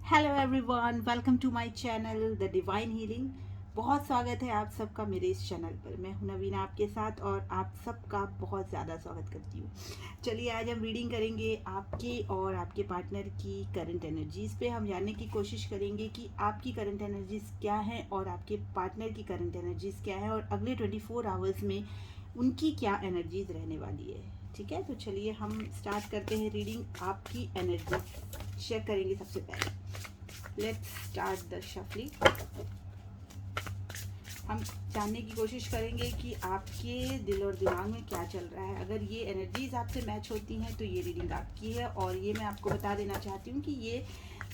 Hello everyone, welcome to my channel the divine healing. बहुत स्वागत है आप सबका मेरे इस चैनल पर। मैं हूं नवीना आपके साथ और आप सबका बहुत ज़्यादा स्वागत करती हूँ। चलिए आज हम रीडिंग करेंगे आपके और आपके पार्टनर की करंट एनर्जीज़ पे। हम जानने की कोशिश करेंगे कि आपकी करंट एनर्जीज़ क्या हैं और आपके पार्टनर की करंट एनर्जीज़ क्या हैं और अगले 24 आवर्स में उनकी क्या एनर्जीज़ रहने वाली है। ठीक है, तो चलिए हम स्टार्ट करते हैं रीडिंग। आपकी एनर्जी चेक करेंगे सबसे पहले। Let's start the shuffling. हम जानने की कोशिश करेंगे कि आपके दिल और दिमाग में क्या चल रहा है। अगर ये एनर्जीज आपसे मैच होती हैं तो ये रीडिंग आपकी है। और ये मैं आपको बता देना चाहती हूँ कि ये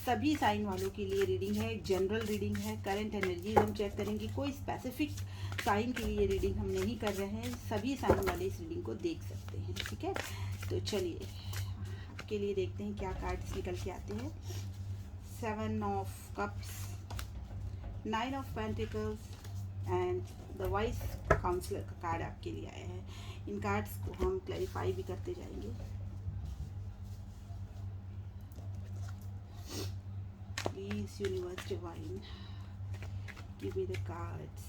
सभी साइन वालों के लिए रीडिंग है, जनरल रीडिंग है। करंट एनर्जीज हम चेक करेंगे, कोई स्पेसिफिक साइन के लिए रीडिंग हम नहीं कर रहे हैं। सभी साइन वाले इस रीडिंग को देख सकते हैं। ठीक है, तो चलिए आपके लिए देखते हैं क्या कार्ड्स निकल के आते हैं। 7 of Cups, 9 of Pentacles and the wise counsellor का कार्ड आपके लिए आया है। इन कार्ड्स को हम क्लैरिफाई भी करते जाएंगे। Please universe divine give me the cards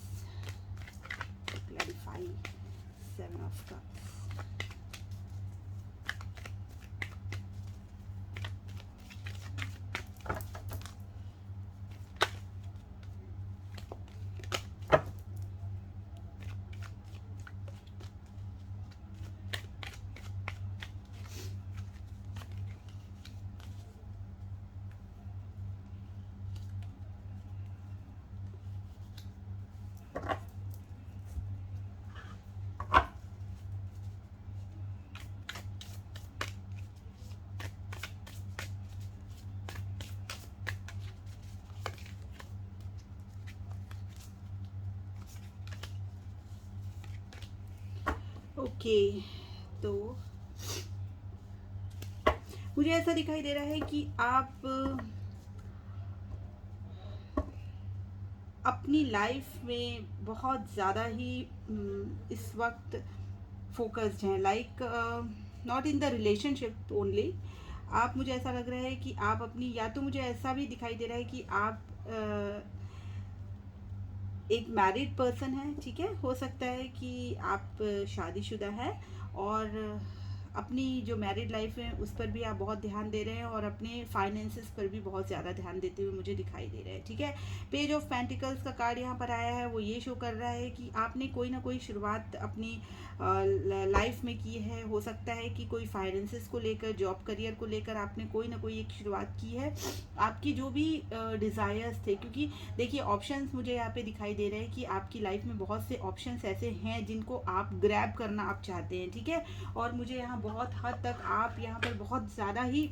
clarify 7 of Cups। Okay, तो मुझे ऐसा दिखाई दे रहा है कि आप अपनी लाइफ में बहुत ज़्यादा ही इस वक्त फोकस्ड हैं, like not in the relationship only. आप, मुझे ऐसा लग रहा है कि आप अपनी, या तो मुझे ऐसा भी दिखाई दे रहा है कि आप एक मैरिड पर्सन है। ठीक है, हो सकता है कि आप शादीशुदा है और अपनी जो मैरिड लाइफ है उस पर भी आप बहुत ध्यान दे रहे हैं और अपने फाइनेंसेस पर भी बहुत ज़्यादा ध्यान देते हुए मुझे दिखाई दे रहा है। ठीक है, पेज ऑफ पेंटिकल्स का कार्ड यहाँ पर आया है। वो ये शो कर रहा है कि आपने कोई ना कोई शुरुआत अपनी लाइफ में की है। हो सकता है कि कोई फाइनेंसेस को लेकर, जॉब करियर को लेकर आपने कोई ना कोई एक शुरुआत की है। आपकी जो भी डिज़ायर्स थे, क्योंकि देखिए ऑप्शंस मुझे यहाँ पे दिखाई दे रहे हैं कि आपकी लाइफ में बहुत से ऑप्शंस ऐसे हैं जिनको आप ग्रैब करना आप चाहते हैं। ठीक है, और मुझे यहाँ बहुत हद तक आप यहाँ पर बहुत ज़्यादा ही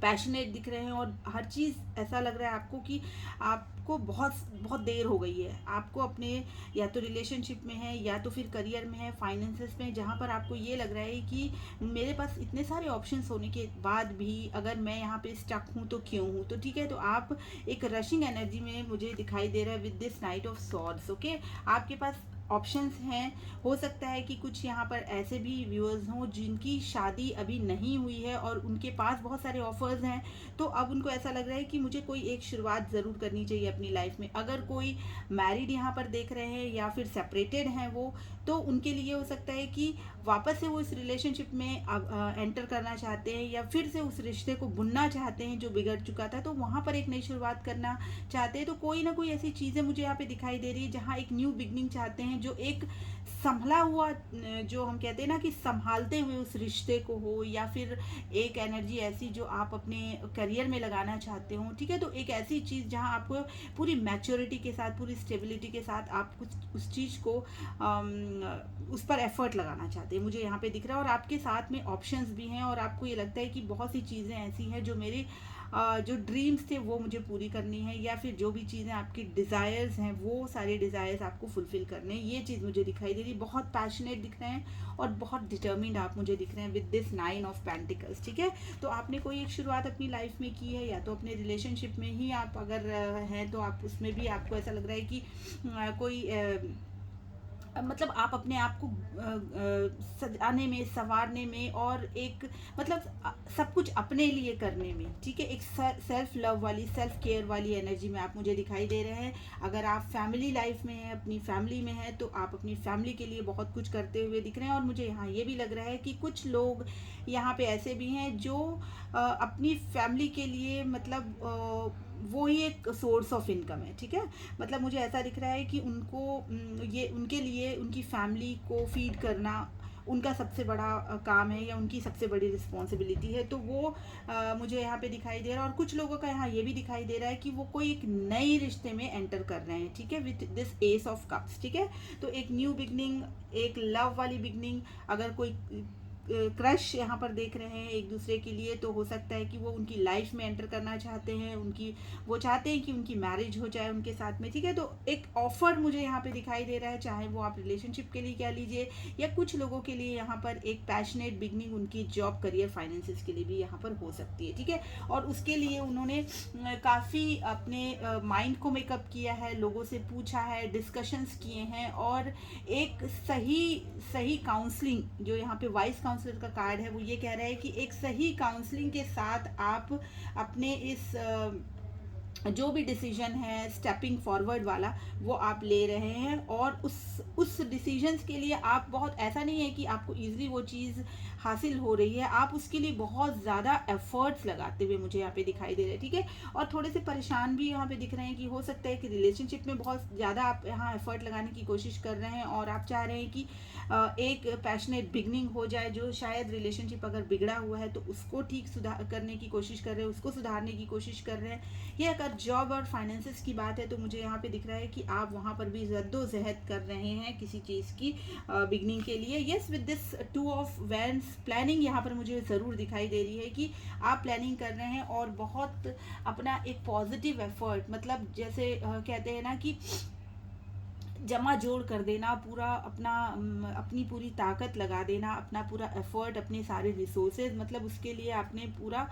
पैशनेट दिख रहे हैं और हर चीज़ ऐसा लग रहा है आपको कि आपको बहुत बहुत देर हो गई है। आपको अपने, या तो रिलेशनशिप में है या तो फिर करियर में है, फाइनेंसेस में, जहाँ पर आपको ये लग रहा है कि मेरे पास इतने सारे ऑप्शंस होने के बाद भी अगर मैं यहाँ पे स्टक हूँ तो क्यों हूँ। तो ठीक है, तो आप एक रशिंग एनर्जी में मुझे दिखाई दे रहा है with this night of swords. Okay, आपके पास ऑप्शंस हैं। हो सकता है कि कुछ यहाँ पर ऐसे भी व्यूअर्स हों जिनकी शादी अभी नहीं हुई है और उनके पास बहुत सारे ऑफर्स हैं। तो अब उनको ऐसा लग रहा है कि मुझे कोई एक शुरुआत ज़रूर करनी चाहिए अपनी लाइफ में। अगर कोई मैरिड यहाँ पर देख रहे हैं या फिर सेपरेटेड हैं वो, तो उनके लिए हो सकता है कि वापस से वो इस रिलेशनशिप में एंटर करना चाहते हैं या फिर से उस रिश्ते को बुनना चाहते हैं जो बिगड़ चुका था, तो वहाँ पर एक नई शुरुआत करना चाहते हैं। तो कोई ना कोई ऐसी चीज़ें मुझे यहाँ पे दिखाई दे रही है जहाँ एक न्यू बिगनिंग चाहते हैं, जो एक संभला हुआ, जो हम कहते हैं ना कि संभालते हुए उस रिश्ते को हो, या फिर एक एनर्जी ऐसी जो आप अपने करियर में लगाना चाहते हो। ठीक है, तो एक ऐसी चीज़ जहाँ आपको पूरी मैच्योरिटी के साथ, पूरी स्टेबिलिटी के साथ आप कुछ उस चीज़ को उस पर एफर्ट लगाना चाहते हैं, मुझे यहाँ पे दिख रहा है। और आपके साथ में ऑप्शंस भी हैं और आपको ये लगता है कि बहुत सी चीज़ें ऐसी हैं जो मेरी जो ड्रीम्स थे वो मुझे पूरी करनी है, या फिर जो भी चीज़ें आपकी डिज़ायर्स हैं वो सारे डिज़ायर्स आपको फुलफ़िल करने हैं। ये चीज़ मुझे दिखाई दे रही है। बहुत पैशनेट दिख रहे हैं और बहुत डिटर्मिन्ड आप मुझे दिख रहे हैं विद दिस 9 ऑफ पेंटिकल्स। ठीक है, तो आपने कोई एक शुरुआत अपनी लाइफ में की है, या तो अपने रिलेशनशिप में ही आप अगर हैं तो आप उसमें भी आपको ऐसा लग रहा है कि कोई मतलब आप अपने आप को सजाने में, संवारने में और एक मतलब सब कुछ अपने लिए करने में, ठीक है, एक सेल्फ लव वाली, सेल्फ केयर वाली एनर्जी में आप मुझे दिखाई दे रहे हैं। अगर आप फैमिली लाइफ में हैं, अपनी फैमिली में हैं, तो आप अपनी फैमिली के लिए बहुत कुछ करते हुए दिख रहे हैं। और मुझे यहाँ ये भी लग रहा है कि कुछ लोग यहाँ पे ऐसे भी हैं जो अपनी फैमिली के लिए मतलब वो ही एक सोर्स ऑफ इनकम है, ठीक है। मतलब मुझे ऐसा दिख रहा है कि उनको ये उनके लिए उनकी फैमिली को फीड करना उनका सबसे बड़ा काम है, या उनकी सबसे बड़ी रिस्पॉन्सिबिलिटी है। तो वो मुझे यहाँ पे दिखाई दे रहा है। और कुछ लोगों का यहाँ ये भी दिखाई दे रहा है कि वो कोई एक नई रिश्ते में एंटर कर रहे हैं, ठीक है, with this S of cups, ठीक है। तो एक न्यू बिगनिंग, एक लव वाली बिगनिंग, अगर कोई क्रश यहाँ पर देख रहे हैं एक दूसरे के लिए, तो हो सकता है कि वो उनकी लाइफ में एंटर करना चाहते हैं, वो चाहते हैं कि उनकी मैरिज हो जाए उनके साथ में, ठीक है। तो एक ऑफर मुझे यहाँ पे दिखाई दे रहा है, चाहे वो आप रिलेशनशिप के लिए कह लीजिए, या कुछ लोगों के लिए यहाँ पर एक पैशनेट बिगनिंग उनकी जॉब, करियर, फाइनेंसिस के लिए भी यहाँ पर हो सकती है, ठीक है। और उसके लिए उन्होंने काफ़ी अपने माइंड को मेकअप किया है, लोगों से पूछा है, डिस्कशंस किए हैं, और एक सही सही काउंसलिंग, जो यहाँ पे वाइस काउंसलर का कार्ड है, वो ये कह रहा है कि एक सही काउंसलिंग के साथ आप अपने इस जो भी डिसीजन है स्टेपिंग फॉरवर्ड वाला, वो आप ले रहे हैं। और उस डिसीजंस के लिए आप बहुत, ऐसा नहीं है कि आपको इजीली वो चीज़ हासिल हो रही है, आप उसके लिए बहुत ज़्यादा एफर्ट्स लगाते हुए मुझे यहाँ पे दिखाई दे रहे हैं, ठीक है। और थोड़े से परेशान भी यहाँ पे दिख रहे हैं कि हो सकता है कि रिलेशनशिप में बहुत ज़्यादा आप यहाँ एफर्ट लगाने की कोशिश कर रहे हैं, और आप चाह रहे हैं कि एक पैशनेट बिगनिंग हो जाए, जो शायद रिलेशनशिप अगर बिगड़ा हुआ है तो उसको ठीक सुधार करने की कोशिश कर रहे हैं, उसको सुधारने की कोशिश कर रहे हैं। ये अगर जॉब और फाइनेंसिस की बात है, तो मुझे यहाँ पे दिख रहा है कि आप वहाँ पर भी जद्दोजहद कर रहे हैं किसी चीज़ की बिगनिंग के लिए। Yes, with this 2 of wands, planning यहाँ पर मुझे ज़रूर दिखाई दे रही है कि आप प्लानिंग कर रहे हैं, और बहुत अपना एक पॉजिटिव एफर्ट, मतलब जैसे कहते हैं ना कि जमा जोड़ कर देना, पूरा अपनी पूरी ताकत लगा देना, अपना पूरा एफर्ट, अपने सारे रिसोर्सेज, मतलब उसके लिए आपने पूरा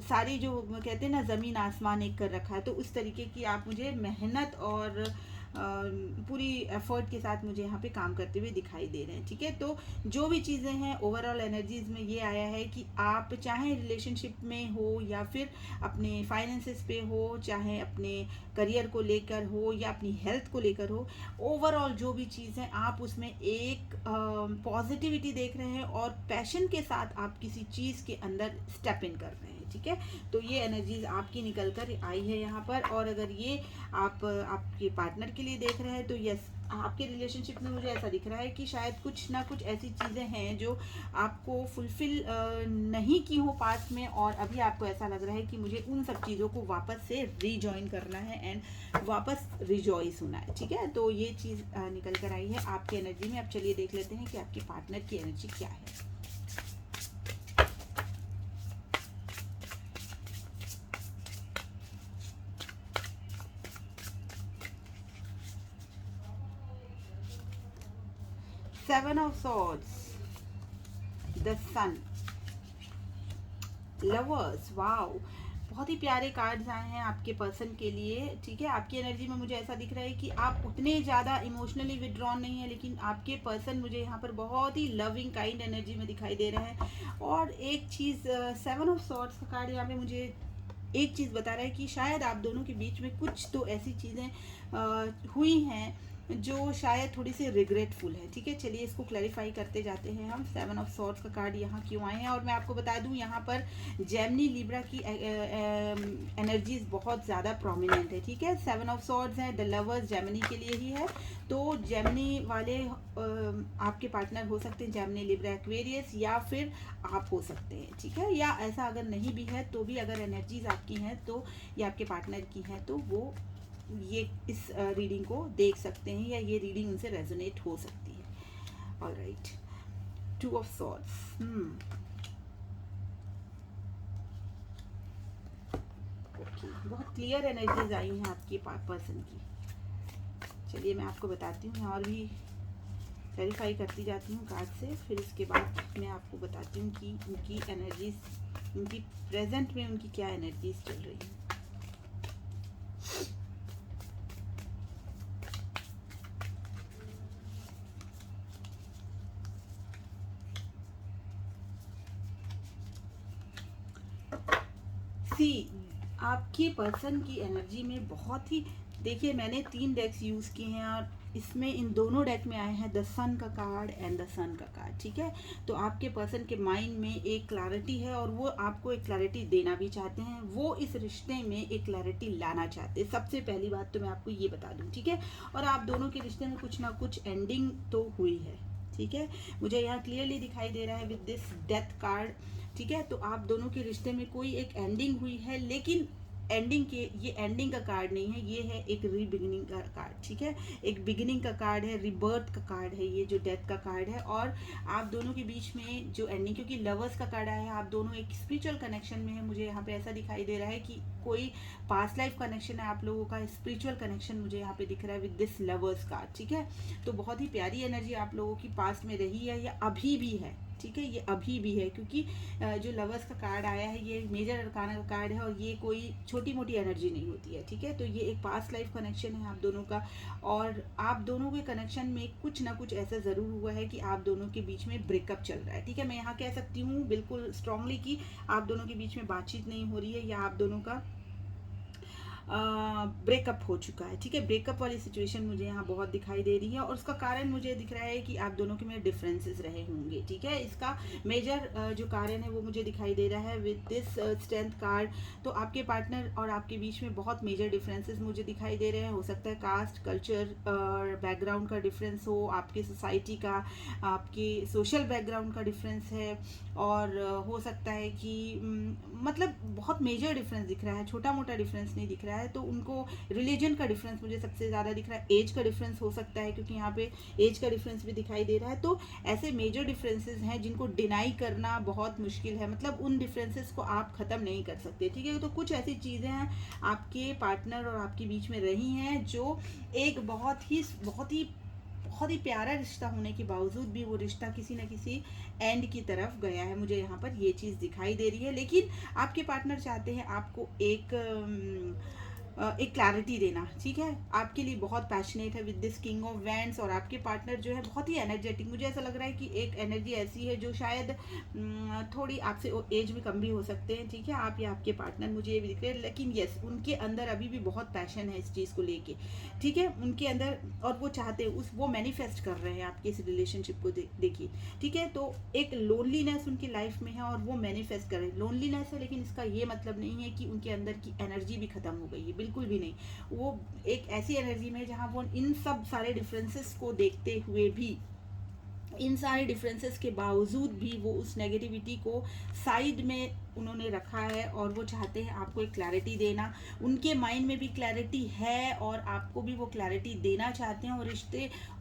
सारी, जो कहते हैं ना, ज़मीन आसमान एक कर रखा है। तो उस तरीके की आप मुझे मेहनत और पूरी एफर्ट के साथ मुझे यहाँ पे काम करते हुए दिखाई दे रहे हैं, ठीक है। तो जो भी चीज़ें हैं ओवरऑल एनर्जीज में ये आया है कि आप चाहे रिलेशनशिप में हो, या फिर अपने फाइनेंसेस पे हो, चाहे अपने करियर को लेकर हो, या अपनी हेल्थ को लेकर हो, ओवरऑल जो भी चीज़ है आप उसमें एक पॉजिटिविटी देख रहे हैं, और पैशन के साथ आप किसी चीज़ के अंदर स्टेप इन कर रहे हैं, ठीक है। तो ये एनर्जीज आपकी निकल कर आई है यहाँ पर। और अगर ये आप आपके पार्टनर के लिए देख रहे हैं, तो यस, आपके रिलेशनशिप में मुझे ऐसा दिख रहा है कि शायद कुछ ना कुछ ऐसी चीज़ें हैं जो आपको फुलफिल नहीं की हो पास्ट में, और अभी आपको ऐसा लग रहा है कि मुझे उन सब चीज़ों को वापस से रीजॉइन करना है एंड वापस रिजॉइस होना है, ठीक है। तो ये चीज़ निकल कर आई है आपकी एनर्जी में। अब चलिए देख लेते हैं कि आपके पार्टनर की एनर्जी क्या है। Seven of swords, the sun, lovers, wow, बहुत ही प्यारे कार्ड्स आए हैं आपके पर्सन के लिए, ठीक है। आपकी एनर्जी में मुझे ऐसा दिख रहा है कि आप उतने ज़्यादा इमोशनली विड्रॉन नहीं है, लेकिन आपके पर्सन मुझे यहाँ पर बहुत ही लविंग काइंड एनर्जी में दिखाई दे रहे हैं। और एक चीज़, 7 ऑफ सॉर्ड्स का कार्ड यहाँ पे मुझे एक चीज़ बता रहा है कि शायद आप दोनों के बीच में कुछ तो ऐसी चीज़ें हुई हैं जो शायद थोड़ी सी रिग्रेटफुल है, ठीक है। चलिए इसको क्लैरिफाई करते जाते हैं हम। 7 ऑफ सॉर्ड्स का कार्ड यहाँ क्यों आए हैं, और मैं आपको बता दूँ यहाँ पर जेमिनी लिब्रा की एनर्जीज बहुत ज़्यादा प्रोमिनेंट है, ठीक है। 7 ऑफ सॉर्ड्स हैं, द लवर्स जेमिनी के लिए ही है। तो जेमिनी वाले आपके पार्टनर हो सकते हैं जेमिनी, लिब्रा, एक्वेरियस, या फिर आप हो सकते हैं, ठीक है। या ऐसा अगर नहीं भी है तो भी अगर एनर्जीज आपकी हैं तो, या आपके पार्टनर की हैं, तो वो ये इस रीडिंग को देख सकते हैं, या ये रीडिंग उनसे रेजोनेट हो सकती है। ऑलराइट, 2 ऑफ सॉर्ड्स, ओके, बहुत क्लियर एनर्जीज आई हैं आपके पर्सन की। चलिए मैं आपको बताती हूँ, और भी वेरीफाई करती जाती हूँ कार्ड से, फिर इसके बाद मैं आपको बताती हूँ कि उनकी एनर्जीज, उनकी प्रेजेंट में उनकी क्या एनर्जीज चल रही हैं। सी आपके पर्सन की एनर्जी में बहुत ही, देखिए मैंने 3 डेक्स यूज़ किए हैं और इसमें इन दोनों डेक में आए हैं द सन का कार्ड एंड द सन का कार्ड, ठीक है। तो आपके पर्सन के माइंड में एक क्लैरिटी है और वो आपको एक क्लैरिटी देना भी चाहते हैं, वो इस रिश्ते में एक क्लैरिटी लाना चाहते हैं। सबसे पहली बात तो मैं आपको ये बता दूं, ठीक है। और आप दोनों के रिश्ते में कुछ ना कुछ एंडिंग तो हुई है, ठीक है। मुझे यहाँ क्लियरली दिखाई दे रहा है विद दिस डेथ कार्ड, ठीक है। तो आप दोनों के रिश्ते में कोई एक एंडिंग हुई है, लेकिन एंडिंग के, ये एंडिंग का कार्ड नहीं है, ये है एक रीबिगिनिंग का कार्ड, ठीक है। एक बिगिनिंग का कार्ड है, रिबर्थ का कार्ड है ये जो डेथ का कार्ड है। और आप दोनों के बीच में जो एंडिंग, क्योंकि लवर्स का कार्ड आया है, आप दोनों एक स्पिरिचुअल कनेक्शन में है। मुझे यहाँ पे ऐसा दिखाई दे रहा है कि कोई पास्ट लाइफ कनेक्शन है आप लोगों का, स्पिरिचुअल कनेक्शन मुझे यहाँ पे दिख रहा है विद दिस लवर्स कार्ड, ठीक है। तो बहुत ही प्यारी एनर्जी आप लोगों की पास्ट में रही है या अभी भी है, ठीक है। ये अभी भी है, क्योंकि जो लवर्स का कार्ड आया है ये मेजर अरकाना का कार्ड है और ये कोई छोटी मोटी एनर्जी नहीं होती है, ठीक है। तो ये एक पास्ट लाइफ कनेक्शन है आप दोनों का, और आप दोनों के कनेक्शन में कुछ ना कुछ ऐसा ज़रूर हुआ है कि आप दोनों के बीच में ब्रेकअप चल रहा है, ठीक है। मैं यहाँ कह सकती हूँ बिल्कुल स्ट्रांगली कि आप दोनों के बीच में बातचीत नहीं हो रही है या आप दोनों का ब्रेकअप हो चुका है, ठीक है। ब्रेकअप वाली सिचुएशन मुझे यहाँ बहुत दिखाई दे रही है और उसका कारण मुझे दिख रहा है कि आप दोनों के में डिफरेंसेस रहे होंगे, ठीक है। इसका मेजर जो कारण है वो मुझे दिखाई दे रहा है विद दिस स्ट्रेंथ कार्ड। तो आपके पार्टनर और आपके बीच में बहुत मेजर डिफरेंसेस मुझे दिखाई दे रहे हैं। हो सकता है कास्ट, कल्चर, बैकग्राउंड का डिफरेंस हो, आपकी सोसाइटी का, आपके सोशल बैकग्राउंड का डिफरेंस है, और हो सकता है कि मतलब बहुत मेजर डिफरेंस दिख रहा है, छोटा मोटा डिफरेंस नहीं दिख रहा है। तो उनको रिलीजन का डिफरेंस मुझे सबसे ज़्यादा दिख रहा है, एज का डिफरेंस हो सकता है क्योंकि यहाँ पे एज का डिफरेंस भी दिखाई दे रहा है। तो ऐसे मेजर डिफरेंसेस हैं जिनको डिनाई करना बहुत मुश्किल है, मतलब उन डिफरेंसेस को आप ख़त्म नहीं कर सकते, ठीक है। तो कुछ ऐसी चीज़ें हैं आपके पार्टनर और आपके बीच में रही हैं जो एक बहुत ही प्यारा रिश्ता होने के बावजूद भी वो रिश्ता किसी न किसी एंड की तरफ गया है। मुझे यहाँ पर ये चीज़ दिखाई दे रही है, लेकिन आपके पार्टनर चाहते हैं आपको एक क्लैरिटी देना, ठीक है। आपके लिए बहुत पैशनेट है with this king of wands, और आपके पार्टनर जो है बहुत ही एनर्जेटिक, मुझे ऐसा लग रहा है कि एक एनर्जी ऐसी है जो शायद थोड़ी आपसे एज में कम भी हो सकते हैं, ठीक है, आप या आपके पार्टनर, मुझे ये भी दिख रहे हैं। लेकिन यस, उनके अंदर अभी भी बहुत पैशन है इस चीज़ को लेके, ठीक है, उनके अंदर, और वो चाहते हैं वो मैनिफेस्ट कर रहे हैं आपके इस रिलेशनशिप को देखिए, ठीक है। तो एक लोनलीनेस उनकी लाइफ में है और वो मैनिफेस्ट कर रहे हैं, लोनलीनेस है, लेकिन इसका ये मतलब नहीं है कि उनके अंदर की एनर्जी भी खत्म हो गई है, बिल्कुल भी नहीं। वो एक ऐसी एनर्जी में जहां वो इन सब सारे डिफरेंसेस को देखते हुए भी, इन सारे डिफरेंसेस के बावजूद भी वो उस नेगेटिविटी को साइड में उन्होंने रखा है और वो चाहते हैं आपको एक क्लैरिटी देना। उनके माइंड में भी क्लैरिटी है और आपको भी वो क्लैरिटी देना चाहते हैं,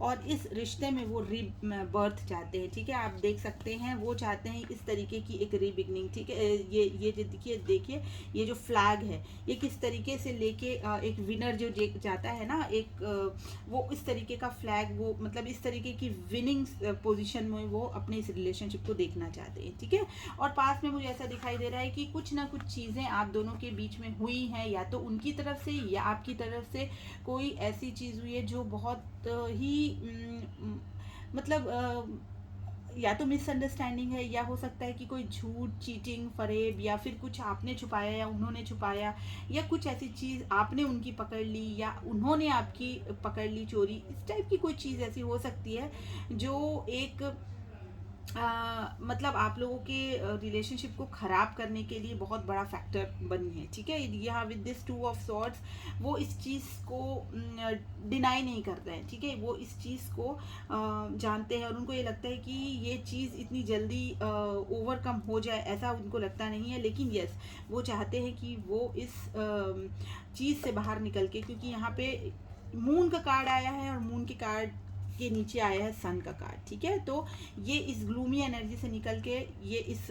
और इस रिश्ते में वो रीबर्थ चाहते हैं, ठीक है। आप देख सकते हैं वो चाहते हैं इस तरीके की एक रीबिगनिंग, ठीक है। ये जो देखिए ये जो फ्लैग है ये किस तरीके से लेके एक विनर जो जाता है ना, वो इस तरीके का फ्लैग, वो मतलब इस तरीके की विनिंग पोजीशन में वो अपने इस रिलेशनशिप को देखना चाहते हैं, ठीक है। और पास में मुझे ऐसा दिखाई दे रहा है कि कुछ ना कुछ चीज़ें आप दोनों के बीच में हुई हैं, या तो उनकी तरफ से या आपकी तरफ से कोई ऐसी चीज़ हुई है जो बहुत ही मतलब या तो मिसअंडरस्टैंडिंग है, या हो सकता है कि कोई झूठ, चीटिंग, फरेब, या फिर कुछ आपने छुपाया या उन्होंने छुपाया, या कुछ ऐसी चीज़ आपने उनकी पकड़ ली या उन्होंने आपकी पकड़ ली, चोरी, इस टाइप की कोई चीज़ ऐसी हो सकती है जो एक मतलब आप लोगों के रिलेशनशिप को ख़राब करने के लिए बहुत बड़ा फैक्टर बनी है, ठीक है। यहाँ विद दिस 2 ऑफ सॉर्ड्स वो इस चीज़ को डिनाई नहीं करते हैं, ठीक है। वो इस चीज़ को जानते हैं और उनको ये लगता है कि ये चीज़ इतनी जल्दी ओवरकम हो जाए, ऐसा उनको लगता नहीं है। लेकिन यस, वो चाहते हैं कि वो इस चीज़ से बाहर निकल के, क्योंकि यहाँ पे मून का कार्ड आया है और मून के कार्ड के नीचे आया है सन का कार्ड, ठीक है। तो ये इस ग्लूमी एनर्जी से निकल के ये इस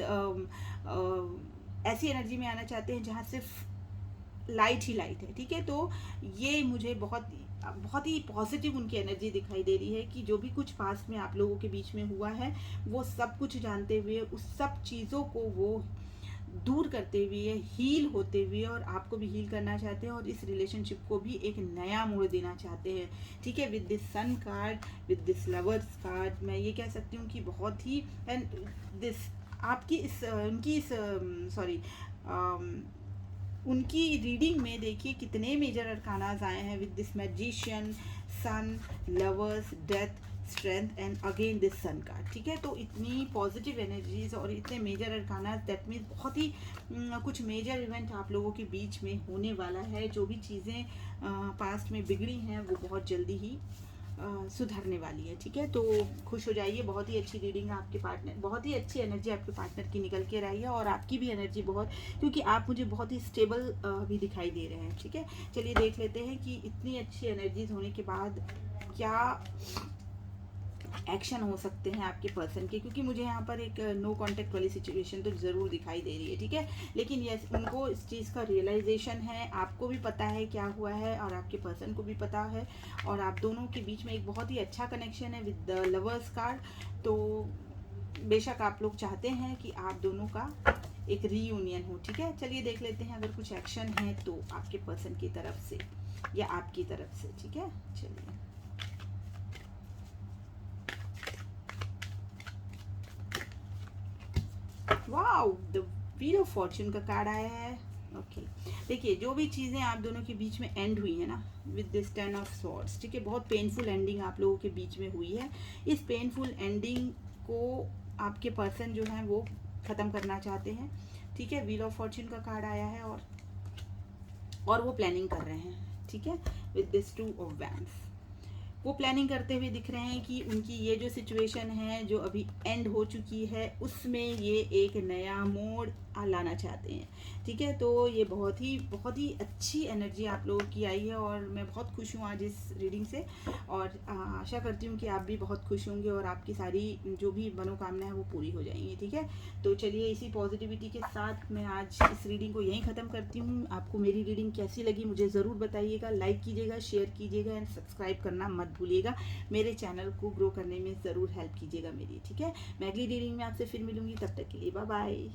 ऐसी एनर्जी में आना चाहते हैं जहाँ सिर्फ लाइट ही लाइट है, ठीक है। तो ये मुझे बहुत ही पॉजिटिव उनकी एनर्जी दिखाई दे रही है कि जो भी कुछ पास्ट में आप लोगों के बीच में हुआ है वो सब कुछ जानते हुए उस सब चीज़ों को वो दूर करते हुए, हील होते हुए, और आपको भी हील करना चाहते हैं और इस रिलेशनशिप को भी एक नया मोड़ देना चाहते हैं, ठीक है। With this sun card, with this lovers card, मैं ये कह सकती हूँ कि बहुत ही, एंड दिस आपकी इस उनकी इस सॉरी उनकी रीडिंग में देखिए कितने मेजर अरकानाज आए हैं with this magician, sun, lovers, death, strength and again this sun card. ठीक है, तो इतनी पॉजिटिव एनर्जीज और इतने मेजर अरकानाज, दैट मीन्स बहुत ही कुछ मेजर इवेंट आप लोगों के बीच में होने वाला है। जो भी चीज़ें पास्ट में बिगड़ी हैं वो बहुत जल्दी ही सुधरने वाली है। ठीक है, तो खुश हो जाइए। बहुत ही अच्छी रीडिंग आपके पार्टनर, बहुत ही अच्छी एनर्जी आपके पार्टनर की निकल के रही है और आपकी भी एनर्जी बहुत, क्योंकि आप मुझे बहुत ही स्टेबल भी दिखाई दे रहे हैं। ठीक है, चलिए देख लेते हैं कि इतनी अच्छी एनर्जीज होने के बाद क्या एक्शन हो सकते हैं आपके पर्सन के, क्योंकि मुझे यहाँ पर एक नो कांटेक्ट वाली सिचुएशन तो ज़रूर दिखाई दे रही है। ठीक है, लेकिन यस, उनको इस चीज़ का रियलाइजेशन है, आपको भी पता है क्या हुआ है और आपके पर्सन को भी पता है, और आप दोनों के बीच में एक बहुत ही अच्छा कनेक्शन है विद द लवर्स कार्ड। तो बेशक आप लोग चाहते हैं कि आप दोनों का एक रीयूनियन हो। ठीक है, चलिए देख लेते हैं अगर कुछ एक्शन है तो आपके पर्सन की तरफ से या आपकी तरफ से। ठीक है, चलिए। Wow, the wheel of Fortune का कार्ड आया है। ओके, देखिए जो भी चीज़ें आप दोनों के बीच में एंड हुई है ना विद दिस 10 ऑफ स्वॉर्ड्स, ठीक है, बहुत पेनफुल एंडिंग आप लोगों के बीच में हुई है। इस पेनफुल एंडिंग को आपके पर्सन जो है वो ख़त्म करना चाहते हैं। ठीक है, व्हील ऑफ फॉर्च्यून का कार्ड आया है और वो प्लानिंग कर रहे हैं। ठीक है, विद दिस 2 ऑफ वैंड्स, वो प्लानिंग करते हुए दिख रहे हैं कि उनकी ये जो सिचुएशन है जो अभी एंड हो चुकी है उसमें ये एक नया मोड़ लाना चाहते हैं। ठीक है, तो ये बहुत ही अच्छी एनर्जी आप लोगों की आई है और मैं बहुत खुश हूँ आज इस रीडिंग से, और आशा करती हूँ कि आप भी बहुत खुश होंगे और आपकी सारी जो भी मनोकामना है वो पूरी हो जाएंगी। ठीक है, तो चलिए इसी पॉजिटिविटी के साथ मैं आज इस रीडिंग को यहीं ख़त्म करती हूँ। आपको मेरी रीडिंग कैसी लगी मुझे ज़रूर बताइएगा, लाइक कीजिएगा, शेयर कीजिएगा एंड सब्सक्राइब करना मत भूलिएगा। मेरे चैनल को ग्रो करने में ज़रूर हेल्प कीजिएगा मेरी। ठीक है, मैं अगली रीडिंग में आपसे फिर मिलूंगी, तब तक के लिए बाय बाय।